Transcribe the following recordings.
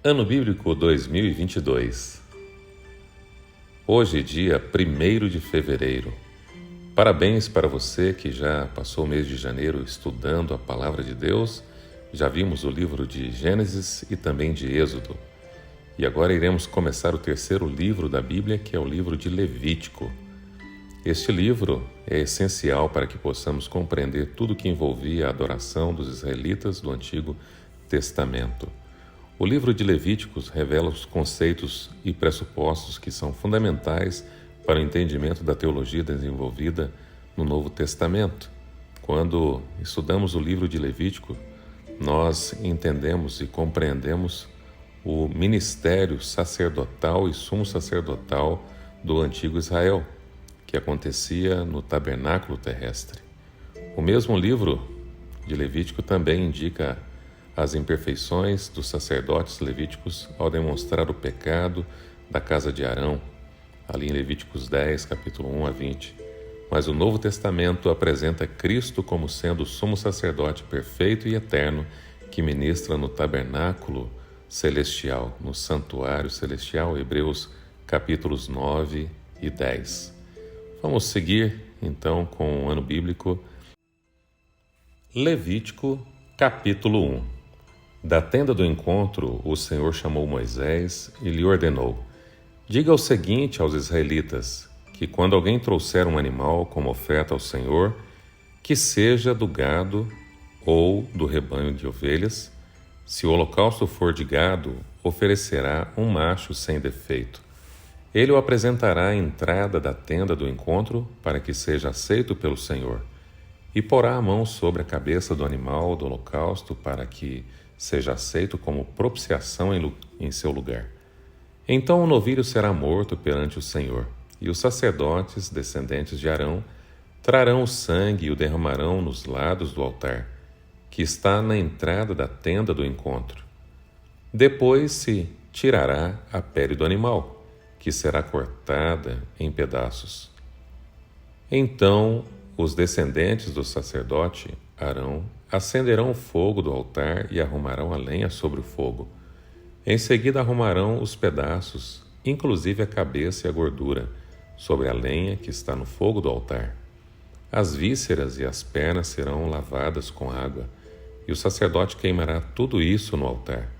Ano Bíblico 2022. Hoje, dia 1º de fevereiro. Parabéns para você que já passou o mês de janeiro estudando a Palavra de Deus. Já vimos o livro de Gênesis e também de Êxodo. E agora iremos começar o terceiro livro da Bíblia, que é o livro de Levítico. Este livro é essencial para que possamos compreender tudo que envolvia a adoração dos israelitas do Antigo Testamento. O livro de Levíticos revela os conceitos e pressupostos que são fundamentais para o entendimento da teologia desenvolvida no Novo Testamento. Quando estudamos o livro de Levítico, nós entendemos e compreendemos o ministério sacerdotal e sumo sacerdotal do antigo Israel, que acontecia no tabernáculo terrestre. O mesmo livro de Levítico também indica as imperfeições dos sacerdotes levíticos ao demonstrar o pecado da casa de Arão, ali em Levíticos 10, capítulo 1 a 20. Mas o Novo Testamento apresenta Cristo como sendo o sumo sacerdote perfeito e eterno que ministra no tabernáculo celestial, no santuário celestial, Hebreus capítulos 9 e 10. Vamos seguir, então, com o ano bíblico. Levítico, capítulo 1. Da tenda do encontro, o Senhor chamou Moisés e lhe ordenou: diga o seguinte aos israelitas, que quando alguém trouxer um animal como oferta ao Senhor, que seja do gado ou do rebanho de ovelhas, se o holocausto for de gado, oferecerá um macho sem defeito. Ele o apresentará à entrada da tenda do encontro para que seja aceito pelo Senhor, e porá a mão sobre a cabeça do animal do holocausto para que seja aceito como propiciação em seu lugar. Então o novilho será morto perante o Senhor, e os sacerdotes, descendentes de Arão, trarão o sangue e o derramarão nos lados do altar, que está na entrada da tenda do encontro. Depois se tirará a pele do animal, que será cortada em pedaços. Então os descendentes do sacerdote Arão acenderão o fogo do altar e arrumarão a lenha sobre o fogo. Em seguida arrumarão os pedaços, inclusive a cabeça e a gordura, sobre a lenha que está no fogo do altar. As vísceras e as pernas serão lavadas com água, e o sacerdote queimará tudo isso no altar.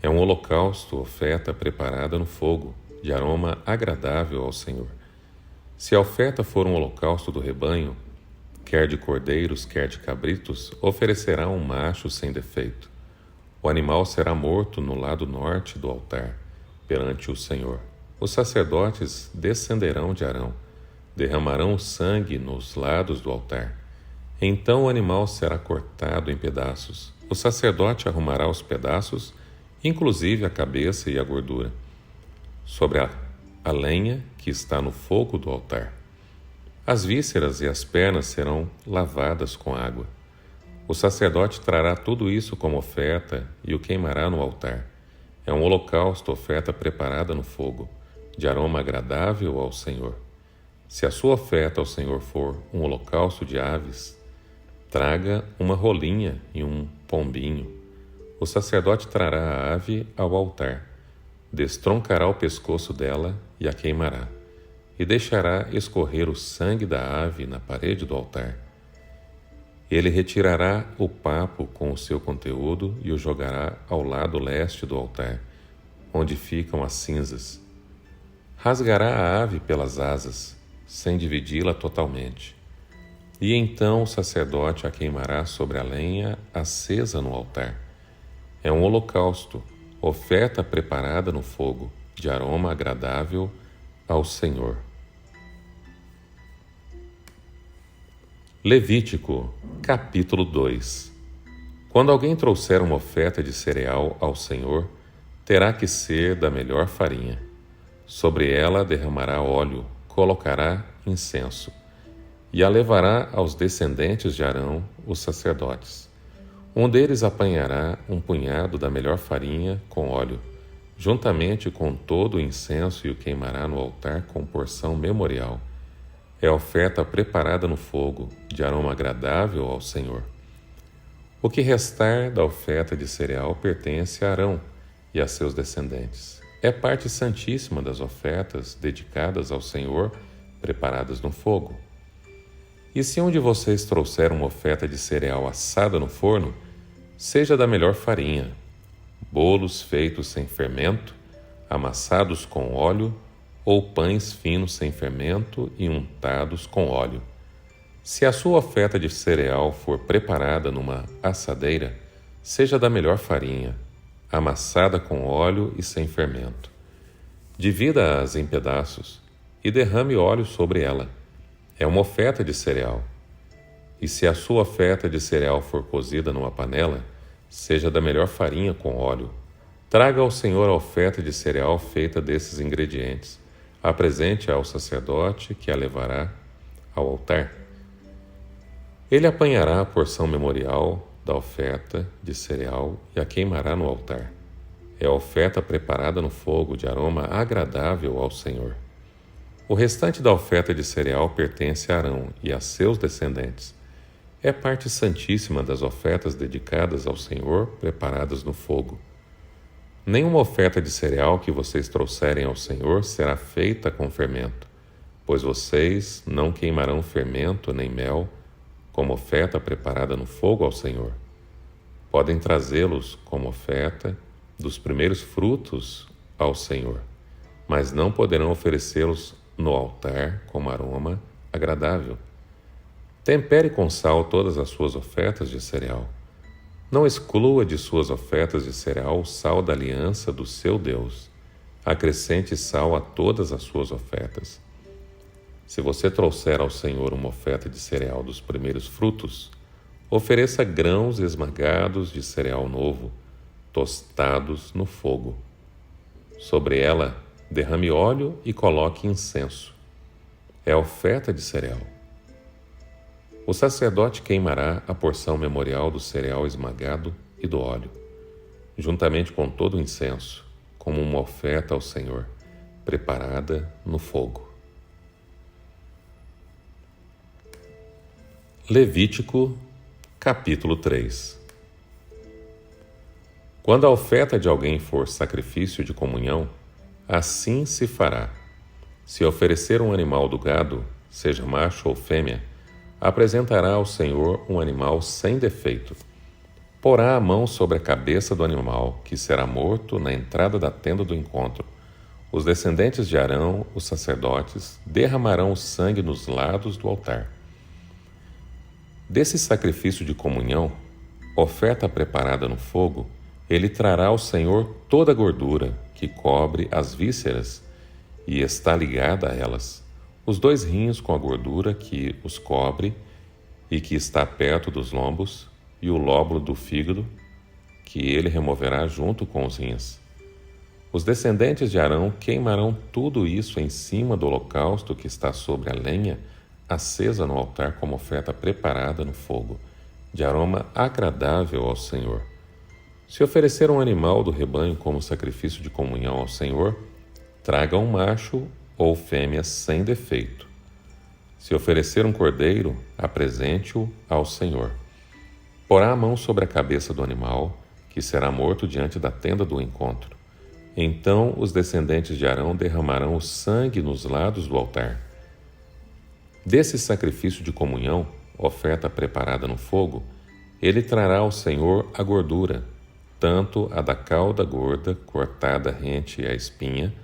É um holocausto, oferta preparada no fogo, de aroma agradável ao Senhor. Se a oferta for um holocausto do rebanho, quer de cordeiros, quer de cabritos, oferecerá um macho sem defeito. O animal será morto no lado norte do altar, perante o Senhor. Os sacerdotes descenderão de Arão, derramarão o sangue nos lados do altar. Então o animal será cortado em pedaços. O sacerdote arrumará os pedaços, inclusive a cabeça e a gordura, sobre a lenha que está no fogo do altar. As vísceras e as pernas serão lavadas com água. O sacerdote trará tudo isso como oferta e o queimará no altar. É um holocausto, oferta preparada no fogo, de aroma agradável ao Senhor. Se a sua oferta ao Senhor for um holocausto de aves, traga uma rolinha e um pombinho. O sacerdote trará a ave ao altar, destroncará o pescoço dela e a queimará, e deixará escorrer o sangue da ave na parede do altar. Ele retirará o papo com o seu conteúdo e o jogará ao lado leste do altar, onde ficam as cinzas. Rasgará a ave pelas asas, sem dividi-la totalmente. E então o sacerdote a queimará sobre a lenha acesa no altar. É um holocausto, oferta preparada no fogo, de aroma agradável ao Senhor. Levítico, capítulo 2. Quando alguém trouxer uma oferta de cereal ao Senhor, terá que ser da melhor farinha. Sobre ela derramará óleo, colocará incenso, e a levará aos descendentes de Arão, os sacerdotes. Um deles apanhará um punhado da melhor farinha com óleo, juntamente com todo o incenso, e o queimará no altar com porção memorial. É oferta preparada no fogo, de aroma agradável ao Senhor. O que restar da oferta de cereal pertence a Arão, e a seus descendentes. É parte santíssima das ofertas dedicadas ao Senhor, preparadas no fogo. E se um de vocês trouxer uma oferta de cereal assada no forno, seja da melhor farinha, bolos feitos sem fermento, amassados com óleo, ou pães finos sem fermento e untados com óleo. Se a sua oferta de cereal for preparada numa assadeira, seja da melhor farinha, amassada com óleo e sem fermento. Divida-as em pedaços e derrame óleo sobre ela. É uma oferta de cereal. E se a sua oferta de cereal for cozida numa panela, seja da melhor farinha com óleo. Traga ao Senhor a oferta de cereal feita desses ingredientes. Apresente-a ao sacerdote, que a levará ao altar. Ele apanhará a porção memorial da oferta de cereal e a queimará no altar. É a oferta preparada no fogo, de aroma agradável ao Senhor. O restante da oferta de cereal pertence a Arão e a seus descendentes. É parte santíssima das ofertas dedicadas ao Senhor, preparadas no fogo. Nenhuma oferta de cereal que vocês trouxerem ao Senhor será feita com fermento, pois vocês não queimarão fermento nem mel como oferta preparada no fogo ao Senhor. Podem trazê-los como oferta dos primeiros frutos ao Senhor, mas não poderão oferecê-los no altar como aroma agradável. Tempere com sal todas as suas ofertas de cereal. Não exclua de suas ofertas de cereal o sal da aliança do seu Deus. Acrescente sal a todas as suas ofertas. Se você trouxer ao Senhor uma oferta de cereal dos primeiros frutos, ofereça grãos esmagados de cereal novo, tostados no fogo. Sobre ela, derrame óleo e coloque incenso. É a oferta de cereal. O sacerdote queimará a porção memorial do cereal esmagado e do óleo, juntamente com todo o incenso, como uma oferta ao Senhor, preparada no fogo. Levítico, capítulo 3. Quando a oferta de alguém for sacrifício de comunhão, assim se fará. Se oferecer um animal do gado, seja macho ou fêmea, apresentará ao Senhor um animal sem defeito. Porá a mão sobre a cabeça do animal, que será morto na entrada da tenda do encontro. Os descendentes de Arão, os sacerdotes, derramarão o sangue nos lados do altar. Desse sacrifício de comunhão, oferta preparada no fogo, ele trará ao Senhor toda a gordura que cobre as vísceras e está ligada a elas, os 2 rins com a gordura que os cobre e que está perto dos lombos, e o lóbulo do fígado, que ele removerá junto com os rins. Os descendentes de Arão queimarão tudo isso em cima do holocausto que está sobre a lenha, acesa no altar como oferta preparada no fogo, de aroma agradável ao Senhor. Se oferecer um animal do rebanho como sacrifício de comunhão ao Senhor, traga um macho ou fêmea sem defeito. Se oferecer um cordeiro, apresente-o ao Senhor. Porá a mão sobre a cabeça do animal, que será morto diante da tenda do encontro. Então os descendentes de Arão derramarão o sangue nos lados do altar. Desse sacrifício de comunhão, oferta preparada no fogo, ele trará ao Senhor a gordura, tanto a da cauda gorda, cortada rente à espinha,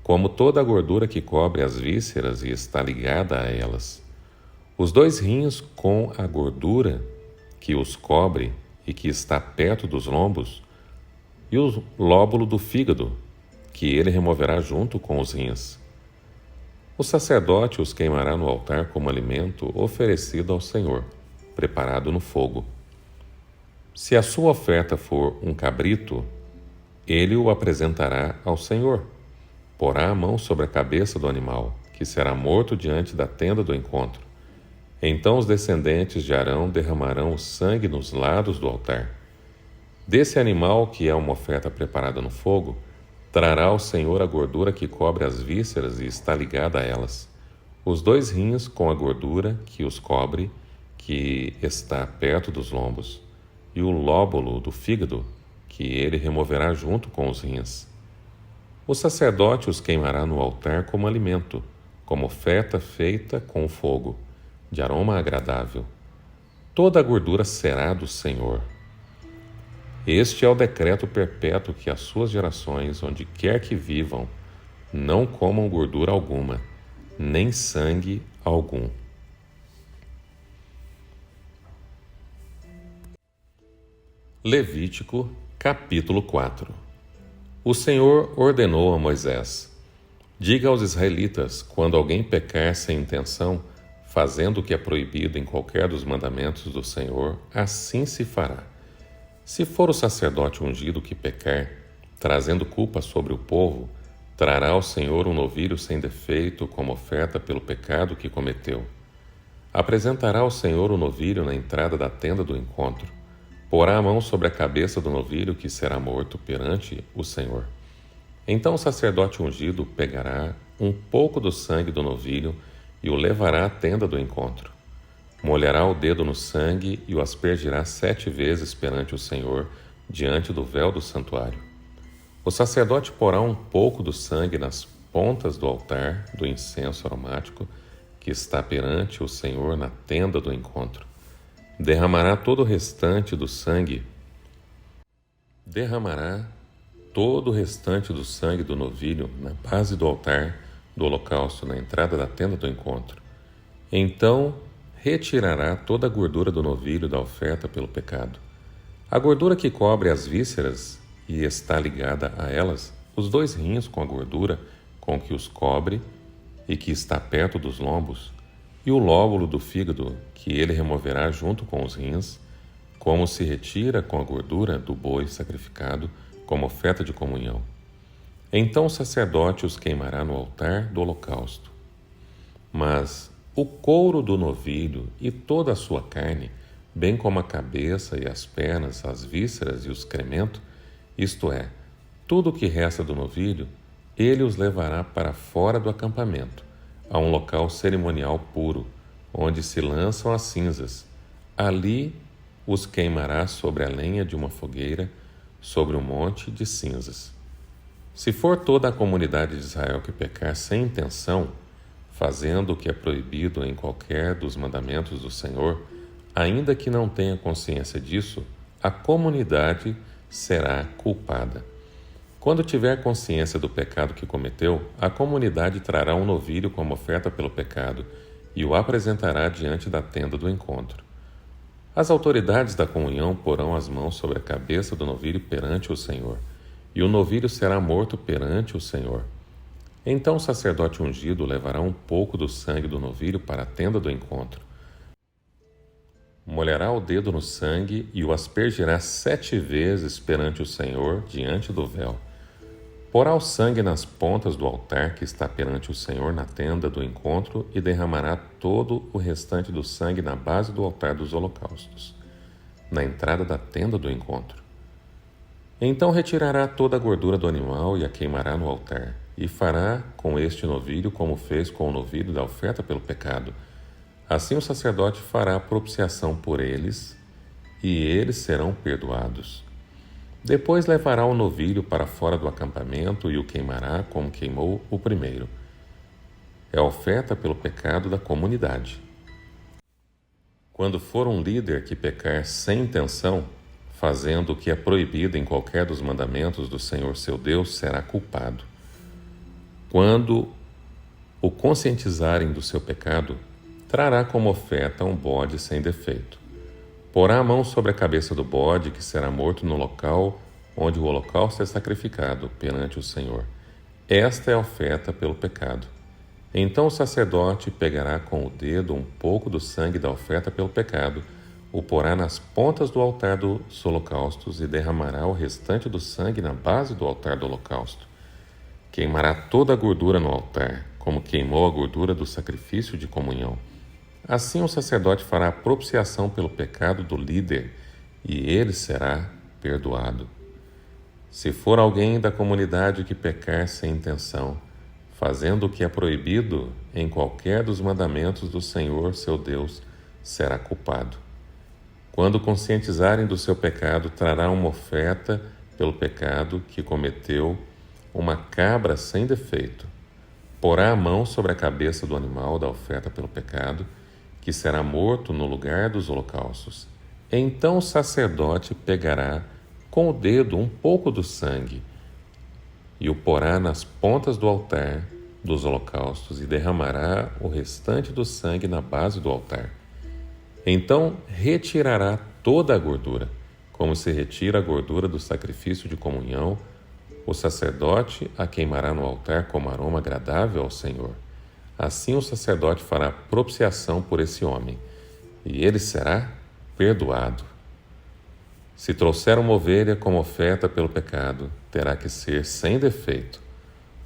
como toda a gordura que cobre as vísceras e está ligada a elas. Os 2 rins com a gordura que os cobre e que está perto dos lombos, e o lóbulo do fígado, que ele removerá junto com os rins. O sacerdote os queimará no altar como alimento oferecido ao Senhor, preparado no fogo. Se a sua oferta for um cabrito, ele o apresentará ao Senhor. Porá a mão sobre a cabeça do animal, que será morto diante da tenda do encontro. Então os descendentes de Arão derramarão o sangue nos lados do altar. Desse animal, que é uma oferta preparada no fogo, trará ao Senhor a gordura que cobre as vísceras e está ligada a elas, os 2 rins com a gordura que os cobre, que está perto dos lombos, e o lóbulo do fígado, que ele removerá junto com os rins. O sacerdote os queimará no altar como alimento, como oferta feita com fogo, de aroma agradável. Toda a gordura será do Senhor. Este é o decreto perpétuo que as suas gerações, onde quer que vivam, não comam gordura alguma, nem sangue algum. Levítico, capítulo 4. O Senhor ordenou a Moisés: diga aos israelitas, quando alguém pecar sem intenção, fazendo o que é proibido em qualquer dos mandamentos do Senhor, assim se fará. Se for o sacerdote ungido que pecar, trazendo culpa sobre o povo, trará ao Senhor um novilho sem defeito como oferta pelo pecado que cometeu. Apresentará ao Senhor o novilho na entrada da tenda do encontro. Porá a mão sobre a cabeça do novilho que será morto perante o Senhor. Então o sacerdote ungido pegará um pouco do sangue do novilho e o levará à tenda do encontro. Molhará o dedo no sangue e o aspergirá 7 vezes perante o Senhor, diante do véu do santuário. O sacerdote porá um pouco do sangue nas pontas do altar do incenso aromático que está perante o Senhor na tenda do encontro. Derramará todo o restante do sangue do novilho na base do altar do holocausto, na entrada da tenda do encontro. Então retirará toda a gordura do novilho da oferta pelo pecado. A gordura que cobre as vísceras e está ligada a elas, os 2 rins com a gordura com que os cobre e que está perto dos lombos, e o lóbulo do fígado, que ele removerá junto com os rins, como se retira com a gordura do boi sacrificado como oferta de comunhão. Então o sacerdote os queimará no altar do holocausto. Mas o couro do novilho e toda a sua carne, bem como a cabeça e as pernas, as vísceras e o excremento, isto é, tudo o que resta do novilho, ele os levará para fora do acampamento, a um local cerimonial puro, onde se lançam as cinzas. Ali os queimará sobre a lenha de uma fogueira, sobre um monte de cinzas. Se for toda a comunidade de Israel que pecar sem intenção, fazendo o que é proibido em qualquer dos mandamentos do Senhor, ainda que não tenha consciência disso, a comunidade será culpada. Quando tiver consciência do pecado que cometeu, a comunidade trará um novilho como oferta pelo pecado e o apresentará diante da tenda do encontro. As autoridades da comunhão porão as mãos sobre a cabeça do novilho perante o Senhor, e o novilho será morto perante o Senhor. Então o sacerdote ungido levará um pouco do sangue do novilho para a tenda do encontro. Molhará o dedo no sangue e o aspergirá 7 vezes perante o Senhor diante do véu. Porá o sangue nas pontas do altar que está perante o Senhor na tenda do encontro e derramará todo o restante do sangue na base do altar dos holocaustos, na entrada da tenda do encontro. Então retirará toda a gordura do animal e a queimará no altar, e fará com este novilho como fez com o novilho da oferta pelo pecado. Assim o sacerdote fará propiciação por eles, e eles serão perdoados. Depois levará o novilho para fora do acampamento e o queimará como queimou o primeiro. É a oferta pelo pecado da comunidade. Quando for um líder que pecar sem intenção, fazendo o que é proibido em qualquer dos mandamentos do Senhor seu Deus, será culpado. Quando o conscientizarem do seu pecado, trará como oferta um bode sem defeito. Porá a mão sobre a cabeça do bode, que será morto no local onde o holocausto é sacrificado perante o Senhor. Esta é a oferta pelo pecado. Então o sacerdote pegará com o dedo um pouco do sangue da oferta pelo pecado, o porá nas pontas do altar dos holocaustos e derramará o restante do sangue na base do altar do holocausto. Queimará toda a gordura no altar, como queimou a gordura do sacrifício de comunhão. Assim o sacerdote fará a propiciação pelo pecado do líder, e ele será perdoado. Se for alguém da comunidade que pecar sem intenção, fazendo o que é proibido em qualquer dos mandamentos do Senhor seu Deus, será culpado. Quando conscientizarem do seu pecado, trará uma oferta pelo pecado que cometeu uma cabra sem defeito. Porá a mão sobre a cabeça do animal da oferta pelo pecado, que será morto no lugar dos holocaustos. Então o sacerdote pegará com o dedo um pouco do sangue e o porá nas pontas do altar dos holocaustos e derramará o restante do sangue na base do altar. Então retirará toda a gordura, como se retira a gordura do sacrifício de comunhão. O sacerdote a queimará no altar como aroma agradável ao Senhor. Assim o sacerdote fará propiciação por esse homem, e ele será perdoado. Se trouxer uma ovelha como oferta pelo pecado, terá que ser sem defeito.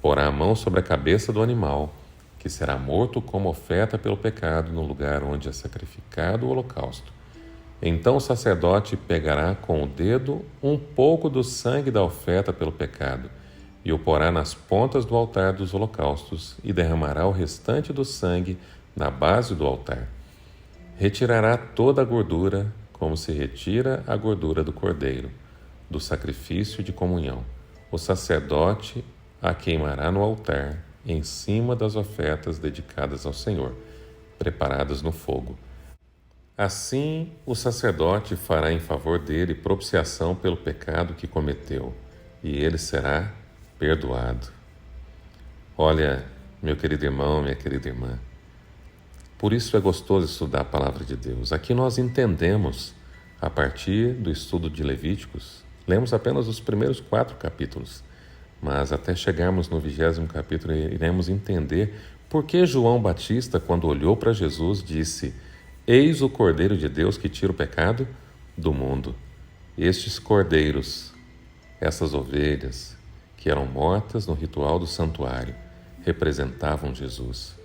Porá a mão sobre a cabeça do animal, que será morto como oferta pelo pecado no lugar onde é sacrificado o holocausto. Então o sacerdote pegará com o dedo um pouco do sangue da oferta pelo pecado e o porá nas pontas do altar dos holocaustos e derramará o restante do sangue na base do altar. Retirará toda a gordura, como se retira a gordura do cordeiro, do sacrifício de comunhão. O sacerdote a queimará no altar, em cima das ofertas dedicadas ao Senhor, preparadas no fogo. Assim, o sacerdote fará em favor dele propiciação pelo pecado que cometeu, e ele será perdoado. Olha, meu querido irmão, minha querida irmã, por isso é gostoso estudar a palavra de Deus. Aqui nós entendemos, a partir do estudo de Levíticos, lemos apenas os primeiros 4 capítulos, mas até chegarmos no 20º capítulo iremos entender por que João Batista, quando olhou para Jesus, disse: Eis o Cordeiro de Deus que tira o pecado do mundo. Estes cordeiros, essas ovelhas, que eram mortas no ritual do santuário, representavam Jesus.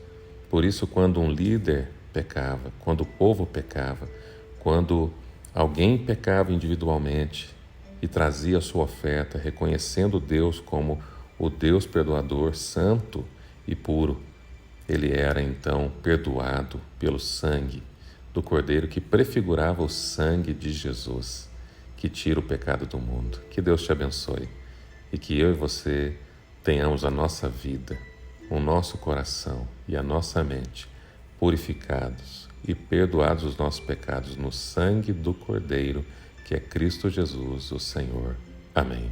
Por isso, quando um líder pecava, quando o povo pecava, quando alguém pecava individualmente e trazia a sua oferta, reconhecendo Deus como o Deus perdoador, santo e puro, ele era então perdoado pelo sangue do Cordeiro que prefigurava o sangue de Jesus, que tira o pecado do mundo. Que Deus te abençoe e que eu e você tenhamos a nossa vida, o nosso coração e a nossa mente purificados e perdoados os nossos pecados no sangue do Cordeiro, que é Cristo Jesus, o Senhor. Amém.